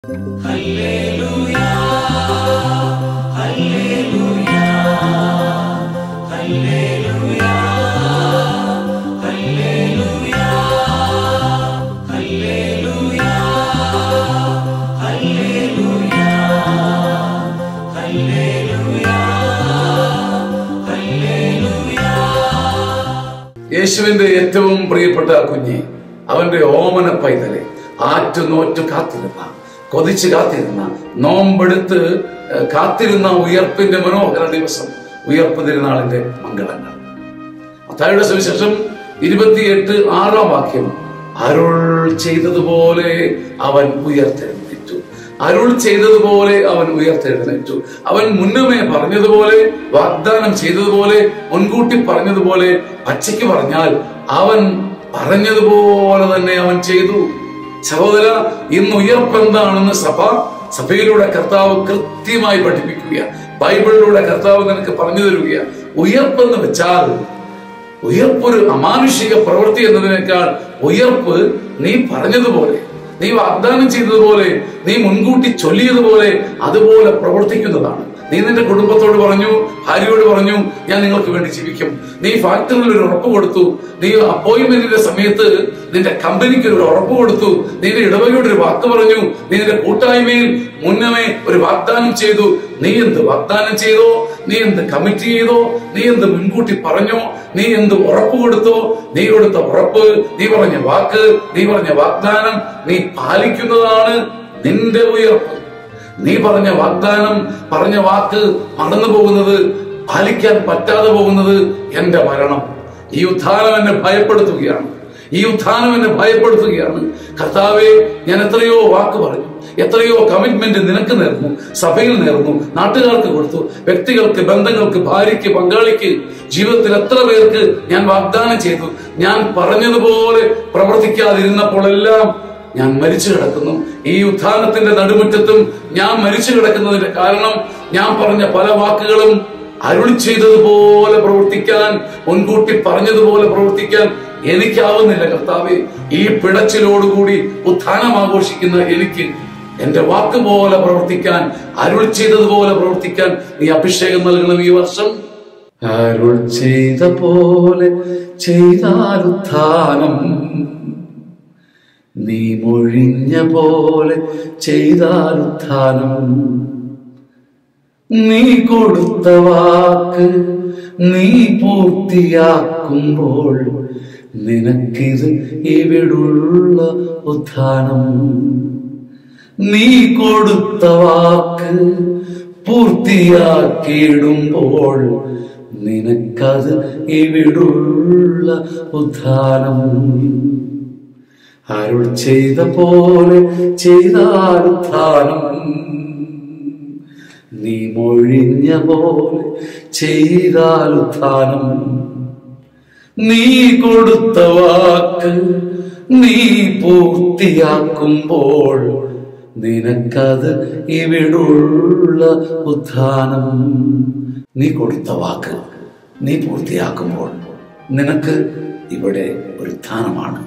Hallelujah, hallelujah, hallelujah, hallelujah, hallelujah, hallelujah, hallelujah, hallelujah. യേശുവിന്റെ ഏറ്റവും പ്രിയപ്പെട്ട കുഞ്ഞി, അവന്റെ ഓമന പൈതലെ, ആറ്റുനോറ്റു കാത്തിരുന്ന, കൊതിച്ചു കാത്തിരുന്ന, നോമ്പെടുത്ത് കാത്തിരുന്ന ഉയർപ്പിന്റെ മനോഹര ദിവസം, ഉയർപ്പ് തിരുനാളിന്റെ മംഗളങ്ങൾ. മത്തായിയുടെ സുവിശേഷം 28:6 അരുൾ ചെയ്തതുപോലെ അവൻ ഉയർത്തെഴുന്നേറ്റു. അരുൾ ചെയ്തതുപോലെ അവൻ ഉയർത്തെഴുന്നേറ്റു. അവൻ മുന്നമേ പറഞ്ഞതുപോലെ, വാഗ്ദാനം ചെയ്തതുപോലെ, മുൻകൂട്ടി പറഞ്ഞതുപോലെ, പച്ചയ്ക്ക് പറഞ്ഞാൽ അവൻ പറഞ്ഞതുപോലെ തന്നെ അവൻ ചെയ്തു. സഹോദര, ഇന്ന് ഉയർപ്പ് എന്താണെന്ന് സഭയിലൂടെ കർത്താവ് കൃത്യമായി പഠിപ്പിക്കുക. ബൈബിളിലൂടെ കർത്താവ് നിനക്ക് പറഞ്ഞു തരിക. ഉയർപ്പെന്ന് വെച്ചാൽ ഉയർപ്പൊരു അമാനുഷിക പ്രവൃത്തി എന്നതിനേക്കാൾ ഉയർപ്പ് നീ പറഞ്ഞതുപോലെ, നീ വാഗ്ദാനം ചെയ്തതുപോലെ, നീ മുൻകൂട്ടി ചൊല്ലിയതുപോലെ അതുപോലെ പ്രവർത്തിക്കുന്നതാണ്. നീ നിന്റെ കുടുംബത്തോട് പറഞ്ഞു, ഭാര്യയോട് പറഞ്ഞു, ഞാൻ നിങ്ങൾക്ക് വേണ്ടി ജീവിക്കും. നീ ഫാക്ടറിയിൽ ഒരു ഉറപ്പ് കൊടുത്തു. നീ അപ്പോയിന്റ്മെന്റിന്റെ സമയത്ത് നിന്റെ കമ്പനിക്ക് ഒരു ഉറപ്പ് കൊടുത്തു. നീ നിന്റെ ഇടവകയോട് ഒരു വാക്ക് പറഞ്ഞു. നീ നിന്റെ കൂട്ടായ്മയിൽ മുന്നമേ ഒരു വാഗ്ദാനം ചെയ്തു. നീ എന്ത് വാഗ്ദാനം ചെയ്തോ, നീ എന്ത് കമ്മിറ്റ് ചെയ്തോ, നീ എന്ത് മുൻകൂട്ടി പറഞ്ഞോ, നീ എന്ത് ഉറപ്പ് കൊടുത്തോ, നീ കൊടുത്ത ഉറപ്പ്, നീ പറഞ്ഞ വാക്ക്, നീ പറഞ്ഞ വാഗ്ദാനം നീ പാലിക്കുന്നതാണ് നിന്റെ ഉയർപ്പ്. നീ പറഞ്ഞ വാഗ്ദാനം, പറഞ്ഞ വാക്ക് മറന്നു പോകുന്നത്, പാലിക്കാൻ പറ്റാതെ പോകുന്നത് എന്റെ മരണം. ഈ ഉത്ഥാനം എന്നെ ഭയപ്പെടുത്തുകയാണ്. ഈ ഉത്ഥാനം എന്നെ ഭയപ്പെടുത്തുകയാണ്. കർത്താവേ, ഞാൻ എത്രയോ വാക്ക് പറഞ്ഞു, എത്രയോ കമ്മിറ്റ്മെന്റ് നിനക്ക് നേർന്നു, സഭയിൽ നേർന്നു, നാട്ടുകാർക്ക് കൊടുത്തു, വ്യക്തികൾക്ക്, ബന്ധങ്ങൾക്ക്, ഭാര്യയ്ക്ക്, പങ്കാളിക്ക്, ജീവിതത്തിൽ എത്ര പേർക്ക് ഞാൻ വാഗ്ദാനം ചെയ്തു. ഞാൻ പറഞ്ഞതുപോലെ പ്രവർത്തിക്കാതിരുന്നപ്പോഴെല്ലാം ഞാൻ മരിച്ചു കിടക്കുന്നു. ഈ ഉത്ഥാനത്തിന്റെ നടുമുറ്റത്തും ഞാൻ മരിച്ചു കിടക്കുന്നതിന്റെ കാരണം ഞാൻ പറഞ്ഞ പല വാക്കുകളും അരുളി ചെയ്തതുപോലെ പ്രവർത്തിക്കാൻ, മുൻകൂട്ടി പറഞ്ഞതുപോലെ പ്രവർത്തിക്കാൻ എനിക്കാവുന്നില്ല. കർത്താവേ, ഈ പിടച്ചിലോടുകൂടി ഉത്ഥാനം ആഘോഷിക്കുന്ന എനിക്ക് എന്റെ വാക്ക് പോലെ പ്രവർത്തിക്കാൻ, അരുൾ ചെയ്തതുപോലെ പ്രവർത്തിക്കാൻ നീ അഭിഷേകം നൽകണം ഈ വർഷം. അരുൾ ചെയ്ത പോലെ ചെയ്താൽ ഉത്ഥാനം, നീ മൊഴിഞ്ഞ പോലെ ചെയ്താൽ ഉത്ഥാനം. നീ കൊടുത്ത വാക്ക് നീ പൂർത്തിയാക്കുമ്പോൾ നിനക്കിത് ഇവിടുള്ള ഉത്ഥാനം. നീ കൊടുത്ത വാക്ക് പൂർത്തിയാക്കിയിടുമ്പോൾ നിനക്കത് ഇവിടുള്ള ഉത്ഥാനം. അരുൾ ചെയ്ത പോലെ ചെയ്താൽ ഉത്ഥാനം, നീ മൊഴിഞ്ഞ പോലെ ചെയ്താൽ ഉത്ഥാനം. നീ കൊടുത്ത വാക്ക് നീ പൂർത്തിയാക്കുമ്പോൾ നിനക്കത് ഇവിടുള്ള ഉത്ഥാനം. നീ കൊടുത്ത വാക്ക് നീ പൂർത്തിയാക്കുമ്പോൾ നിനക്ക് ഇവിടെ ഒരു ഉത്ഥാനമാണ്.